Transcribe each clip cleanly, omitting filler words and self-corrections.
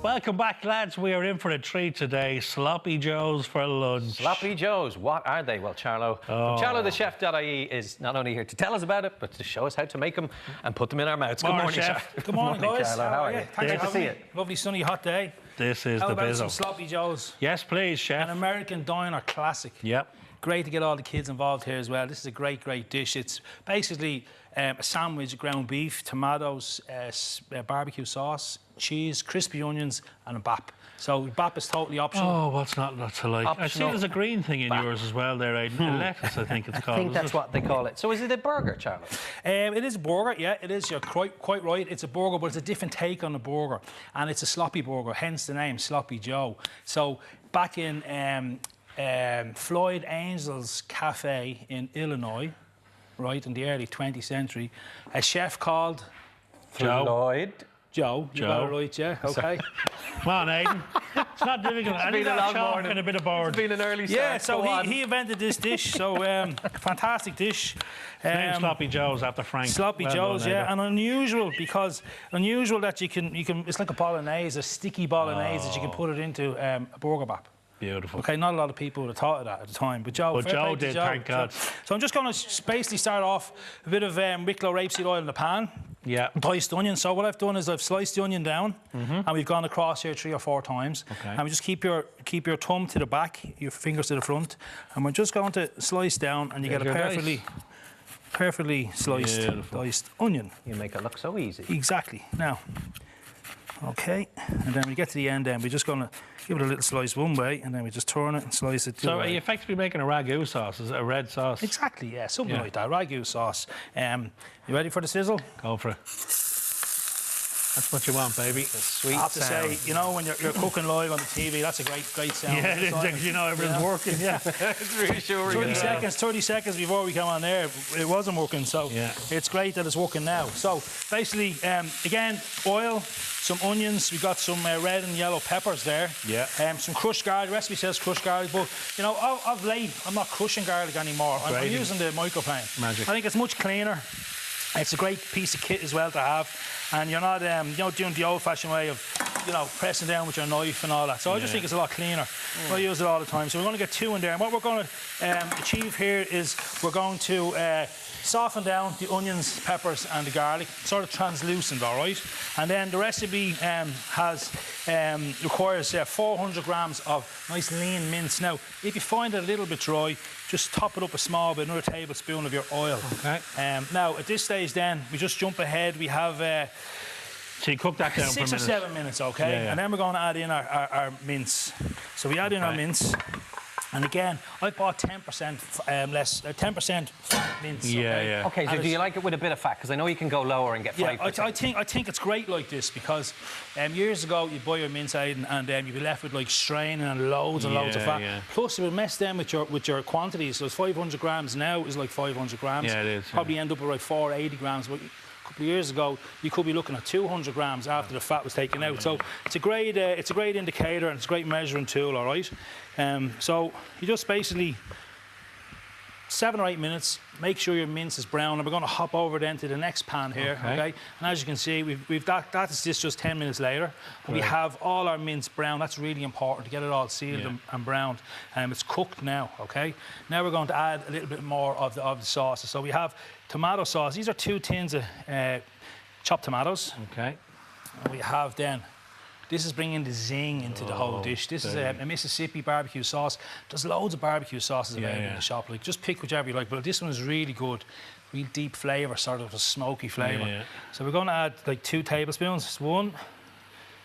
Welcome back, lads. We are in for a treat today. Sloppy Joes for lunch. Sloppy Joes, what are they? Well, Charlo from charlothechef.ie is not only here to tell us about it, but to show us how to make them and put them in our mouths. Good morning, Chef. Good morning, guys. Charlo. How are you? Thanks Good to see you. Lovely sunny hot day. This is How the about bizzo. some Sloppy Joes? Yes, please, Chef. An American diner classic. Yep. Great to get all the kids involved here as well. This is a great dish. It's basically a sandwich, ground beef, tomatoes, barbecue sauce, cheese, crispy onions, and a bap. So bap is totally optional. Oh, what's not to like? Optional. I see there's a green thing in yours as well there, Aidan. Lettuce, I think it's called. I think that's what they call it. So is it a burger, Charlo? It is a burger, yeah, it is. You're quite right. It's a burger, but it's a different take on the burger. And it's a sloppy burger, hence the name, Sloppy Joe. So back in Floyd Angel's Cafe in Illinois, right, in the early 20th century, a chef called Floyd. Joe. You got it right, yeah? Okay. Come on, Aidan. It's not difficult. I need been a that long chalk morning. and a bit of board. It's been an early start. Yeah, so he invented this dish, so fantastic dish. Named Sloppy Joes after Frank. Sloppy Well Joes, done, yeah, Aidan. and unusual that you can. It's like a bolognese, a sticky bolognese that you can put it into a burger bap. Beautiful. Okay, not a lot of people would have thought of that at the time, but Joe, fair play to did, thank God. So I'm just going to basically start off a bit of Wicklow rapeseed oil in the pan. Yeah. Diced onion. So what I've done is I've sliced the onion down, and we've gone across here 3 or 4 times. Okay. And we just keep your thumb to the back, your fingers to the front, and we're just going to slice down, and you get a perfectly sliced diced onion. You make it look so easy. Exactly. Now, okay, and then we get to the end, then we're just going to give it a little slice one way, and then we just turn it and slice it the So other are way. you effectively making a ragu sauce? Is it a red sauce? Exactly, yeah, something like that. Ragu sauce. You ready for the sizzle? Go for it. That's what you want, baby. Sweet I have to sound. say, you know, when you're cooking live on the TV, that's a great sound. Yeah, it is, because you know everything's working, yeah. It's reassuring. 30 seconds before we come on there, it wasn't working, so Yeah. it's great that it's working now. So basically, again, oil, some onions, we've got some red and yellow peppers there. Yeah. Some crushed garlic, the recipe says crushed garlic, but you know, of late, I'm not crushing garlic anymore. I'm using the microplane. Magic. I think it's much cleaner. It's a great piece of kit as well to have, and you're not, doing the old-fashioned way of, pressing down with your knife and all that. So I just think it's a lot cleaner. I use it all the time. So we're going to get 2 in there, and what we're going to achieve here is we're going to soften down the onions, peppers, and the garlic, sort of translucent, all right. And then the recipe requires 400 grams of nice lean mince. Now, if you find it a little bit dry, just top it up a small bit, another tablespoon of your oil. Okay. Now, at this stage, then we just jump ahead. We have So you cook that down for a 6 minute. or 7 minutes, okay? Yeah, yeah. And then we're going to add in our mince. So we add in our mince. And again, I bought 10% less, 10% mince. Yeah. Okay, so do you like it with a bit of fat? Because I know you can go lower and get 5%. Yeah, I think it's great like this because years ago you'd buy your mince out and you'd be left with like straining and loads and loads of fat. Yeah. Plus it would mess them with your quantities. So it's 500 grams now is like 500 grams. Yeah, it is. Probably end up with like 480 grams. But a couple of years ago, you could be looking at 200 grams after the fat was taken out. So it's a great indicator and it's a great measuring tool. All right. So you just basically 7 or 8 minutes. Make sure your mince is brown, and we're going to hop over then to the next pan here. Okay. And as you can see, we've that is just 10 minutes later. And we have all our mince brown. That's really important to get it all sealed and browned. It's cooked now. Okay. Now we're going to add a little bit more of the sauces. So we have tomato sauce. These are 2 tins of chopped tomatoes. Okay. And we have then. This is bringing the zing into the whole dish. This is a Mississippi barbecue sauce. There's loads of barbecue sauces available in the shop. Like, just pick whichever you like. But this one is really good. Real deep flavour, sort of a smoky flavour. Yeah. So we're going to add like 2 tablespoons. 1,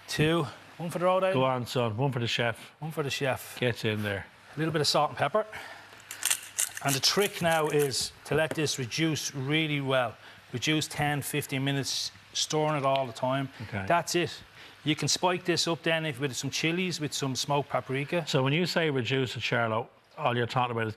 2, 1 for the road. Go on, son. 1 for the chef. 1 for the chef. Gets in there. A little bit of salt and pepper. And the trick now is to let this reduce really well. Reduce 10, 15 minutes, stirring it all the time. Okay. That's it. You can spike this up then with some chilies, with some smoked paprika. So when you say reduce it, Charlo, all you're talking about is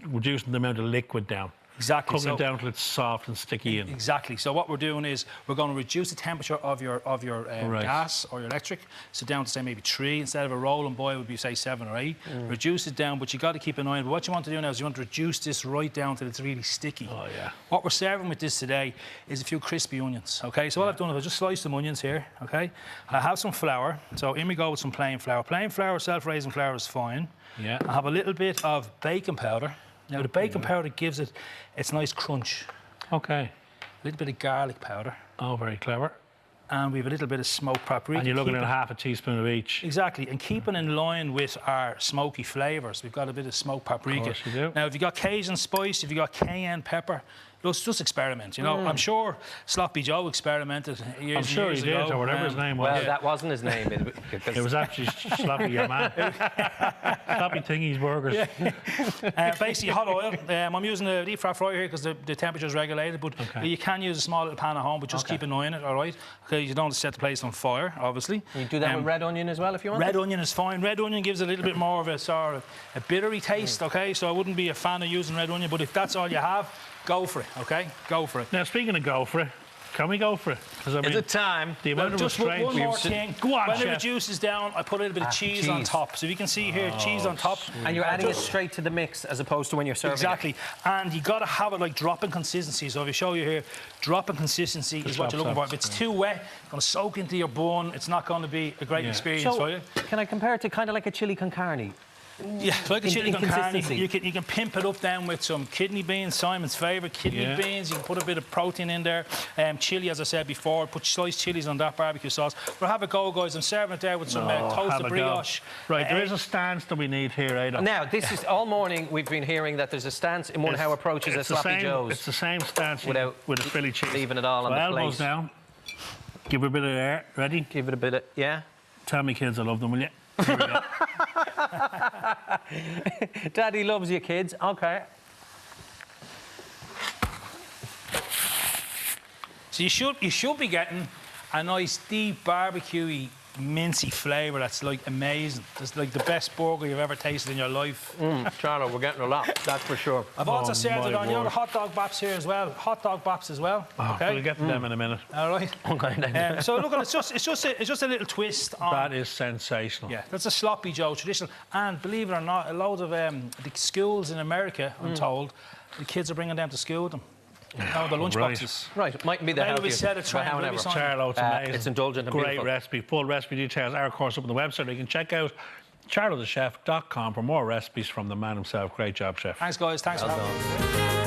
reducing the amount of liquid down. Exactly. Cooking it down till it's soft and sticky. Exactly. So what we're doing is we're going to reduce the temperature of your gas or your electric, so down to say maybe 3 instead of a rolling boil would be say 7 or 8. Reduce it down, but you got to keep an eye on. But what you want to do now is you want to reduce this right down till it's really sticky. Oh yeah. What we're serving with this today is a few crispy onions. Okay. So what I've done is I've just sliced some onions here. Okay. I have some flour. So in we go with some plain flour. Plain flour, self-raising flour is fine. Yeah. I have a little bit of baking powder. Now the baking powder gives it its nice crunch. Okay. A little bit of garlic powder. Oh, very clever. And we have a little bit of smoked paprika. And you're looking at half a teaspoon of each. Exactly, and keeping in line with our smoky flavours. We've got a bit of smoked paprika. Of course you do. Now, if you've got Cajun spice, if you've got cayenne pepper, just experiment, you know. I'm sure Sloppy Joe experimented years I'm sure years he did, ago. or whatever his name was. Well, that wasn't his name. It was actually Sloppy, your man. Sloppy Thingy's Burgers. Basically, hot oil. I'm using a deep fry fryer here because the temperature is regulated, but you can use a small little pan at home, but just keep an eye on it, all right? Okay, you don't want to set the place on fire, obviously. You do that with red onion as well if you want? Red onion is fine. Red onion gives a little bit more of a sort of a bittery taste, okay? So I wouldn't be a fan of using red onion, but if that's all you have, go for it, okay? Go for it. Now, speaking of go for it, can we go for it? Because I mean, Is it time? The amount of Just restraint one more thing. Go on, when it chef. reduces down, I put a little bit of cheese on top. So you can see here, cheese on top. And you're adding it straight to the mix as opposed to when you're serving Exactly. And you got to have it like dropping consistency. So if I show you here, dropping consistency is what you're looking for. If it's too wet, it's going to soak into your bun. It's not going to be a great experience for you. Can I compare it to kind of like a chili con carne? Yeah, like a chili con carne. consistency. You can pimp it up down with some kidney beans, Simon's favourite kidney beans. You can put a bit of protein in there. Chilli, as I said before, put sliced chilies on that barbecue sauce. But have a go, guys. I'm serving it there with some toasted brioche. Right, there is a stance that we need here, Ada. Now, this is all morning we've been hearing that there's a stance in one how approaches a Sloppy Joe's. It's the same stance with a Philly cheese. Leaving it all on the plate. Elbows down. Give it a bit of air. Ready? Give it a bit of, yeah. Tell me, kids, I love them, will you? Here we go. Daddy loves you, kids. Okay. So you should be getting a nice deep barbecue-y, mincy flavour that's like amazing. It's like the best burger you've ever tasted in your life. Charlo, we're getting a lot, that's for sure. I've also served it on, you know, word. the hot dog baps here as well. Hot dog baps as well. Okay. We'll get to them in a minute. All right. Okay. So look, it's just a little twist on. That is sensational. Yeah, that's a Sloppy Joe traditional. And believe it or not, a load of the schools in America, I'm told, the kids are bringing them to school with them. No, the lunch boxes. Right, it mightn't be the Maybe we healthiest, said it, but Trent, however. maybe some- Charlo, it's amazing. It's indulgent and great beautiful. recipe. Full recipe details are, of course, up on the website. You can check out charlothechef.com for more recipes from the man himself. Great job, chef. Thanks, guys. Thanks for having me.